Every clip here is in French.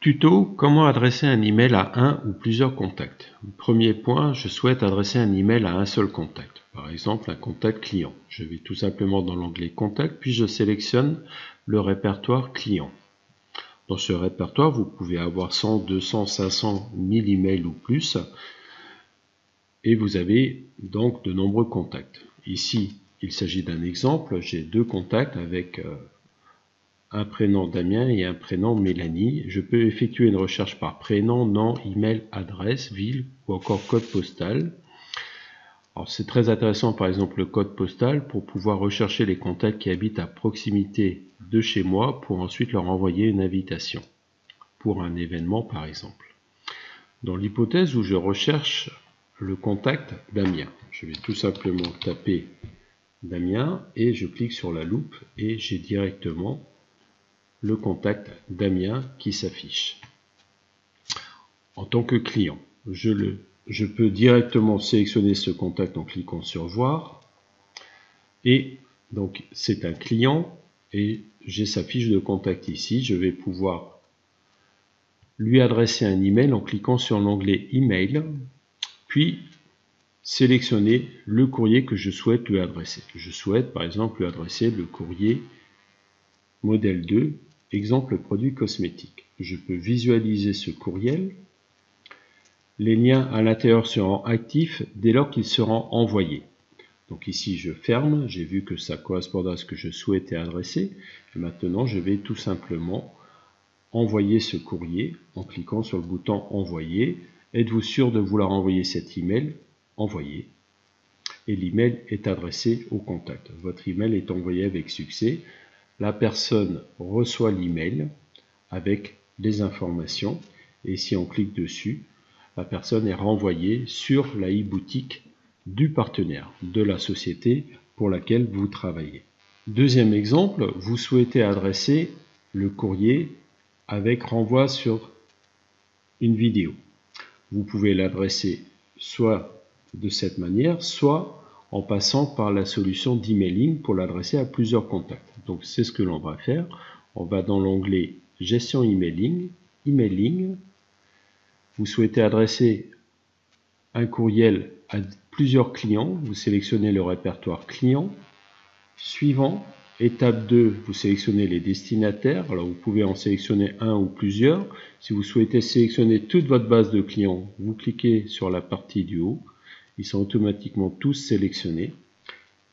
Tuto: comment adresser un email à un ou plusieurs contacts. Premier point, je souhaite adresser un email à un seul contact. Par exemple, un contact client. Je vais tout simplement dans l'onglet Contact, puis je sélectionne le répertoire client. Dans ce répertoire, vous pouvez avoir 100, 200, 500, 1000 emails ou plus. Et vous avez donc de nombreux contacts. Ici, il s'agit d'un exemple. J'ai deux contacts avec un prénom Damien et un prénom Mélanie. Je peux effectuer une recherche par prénom, nom, email, adresse, ville ou encore code postal. Alors c'est très intéressant par exemple le code postal pour pouvoir rechercher les contacts qui habitent à proximité de chez moi pour ensuite leur envoyer une invitation pour un événement par exemple. Dans l'hypothèse où je recherche le contact Damien, je vais tout simplement taper Damien et je clique sur la loupe et j'ai directement le contact Damien qui s'affiche. En tant que client, je peux directement sélectionner ce contact en cliquant sur voir. Et donc c'est un client et j'ai sa fiche de contact ici. Je vais pouvoir lui adresser un email en cliquant sur l'onglet email, puis sélectionner le courrier que je souhaite lui adresser. Je souhaite par exemple lui adresser le courrier modèle 2, exemple produit cosmétique. Je peux visualiser ce courriel. Les liens à l'intérieur seront actifs dès lors qu'ils seront envoyés. Donc ici je ferme, j'ai vu que ça correspond à ce que je souhaitais adresser. Et maintenant je vais tout simplement envoyer ce courrier en cliquant sur le bouton envoyer. Êtes-vous sûr de vouloir envoyer cet email? Envoyer. Et l'email est adressé au contact. Votre email est envoyé avec succès. La personne reçoit l'email avec les informations et si on clique dessus, la personne est renvoyée sur la e-boutique du partenaire, de la société pour laquelle vous travaillez. Deuxième exemple, vous souhaitez adresser le courrier avec renvoi sur une vidéo. Vous pouvez l'adresser soit de cette manière, soit en passant par la solution d'emailing pour l'adresser à plusieurs contacts. Donc c'est ce que l'on va faire. On va dans l'onglet Gestion emailing, emailing. Vous souhaitez adresser un courriel à plusieurs clients. Vous sélectionnez le répertoire client. Suivant, étape 2, vous sélectionnez les destinataires. Alors vous pouvez en sélectionner un ou plusieurs. Si vous souhaitez sélectionner toute votre base de clients, vous cliquez sur la partie du haut. Ils sont automatiquement tous sélectionnés.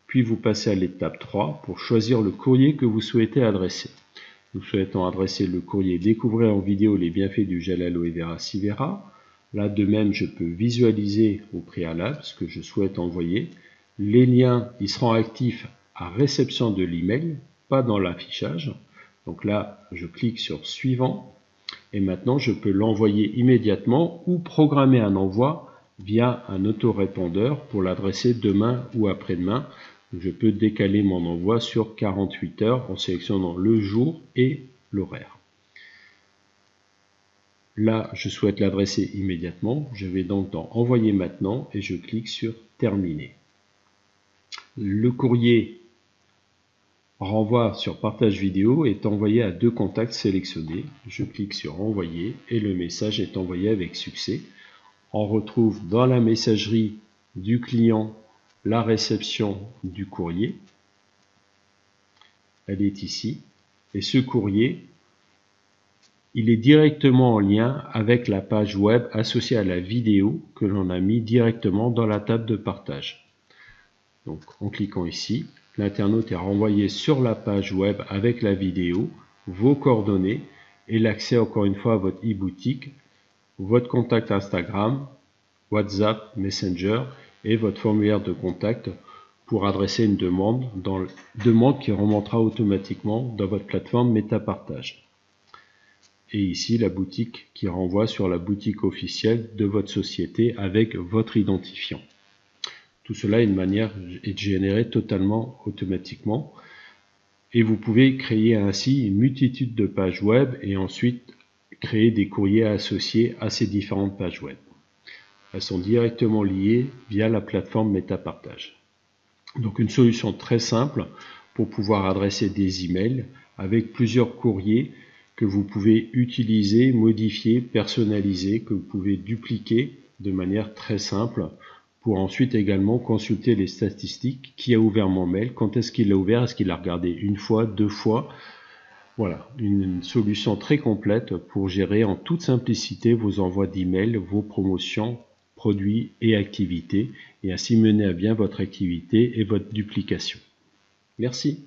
Puis vous passez à l'étape 3 pour choisir le courrier que vous souhaitez adresser. Nous souhaitons adresser le courrier Découvrez en vidéo les bienfaits du gel aloe vera Sivera. Là de même je peux visualiser au préalable ce que je souhaite envoyer. Les liens ils seront actifs à réception de l'email, pas dans l'affichage. Donc là je clique sur suivant et maintenant je peux l'envoyer immédiatement ou programmer un envoi via un autorépondeur pour l'adresser demain ou après-demain. Je peux décaler mon envoi sur 48 heures en sélectionnant le jour et l'horaire. Là, je souhaite l'adresser immédiatement. Je vais donc dans Envoyer maintenant et je clique sur Terminer. Le courrier renvoi sur partage vidéo est envoyé à deux contacts sélectionnés. Je clique sur Envoyer et le message est envoyé avec succès. On retrouve dans la messagerie du client la réception du courrier. Elle est ici. Et ce courrier, il est directement en lien avec la page web associée à la vidéo que l'on a mis directement dans la table de partage. Donc en cliquant ici, l'internaute est renvoyé sur la page web avec la vidéo, vos coordonnées et l'accès encore une fois à votre e-boutique, votre contact Instagram, WhatsApp, Messenger et votre formulaire de contact pour adresser une demande qui remontera automatiquement dans votre plateforme MetaPartage. Et ici la boutique qui renvoie sur la boutique officielle de votre société avec votre identifiant. Tout cela est généré totalement automatiquement et vous pouvez créer ainsi une multitude de pages web et ensuite créer des courriers associés à ces différentes pages web. Elles sont directement liées via la plateforme MetaPartage. Donc une solution très simple pour pouvoir adresser des emails avec plusieurs courriers que vous pouvez utiliser, modifier, personnaliser, que vous pouvez dupliquer de manière très simple pour ensuite également consulter les statistiques. Qui a ouvert mon mail? Quand est-ce qu'il l'a ouvert? Est-ce qu'il l'a regardé une fois, deux fois? Voilà, une solution très complète pour gérer en toute simplicité vos envois d'email, vos promotions, produits et activités, et ainsi mener à bien votre activité et votre duplication. Merci.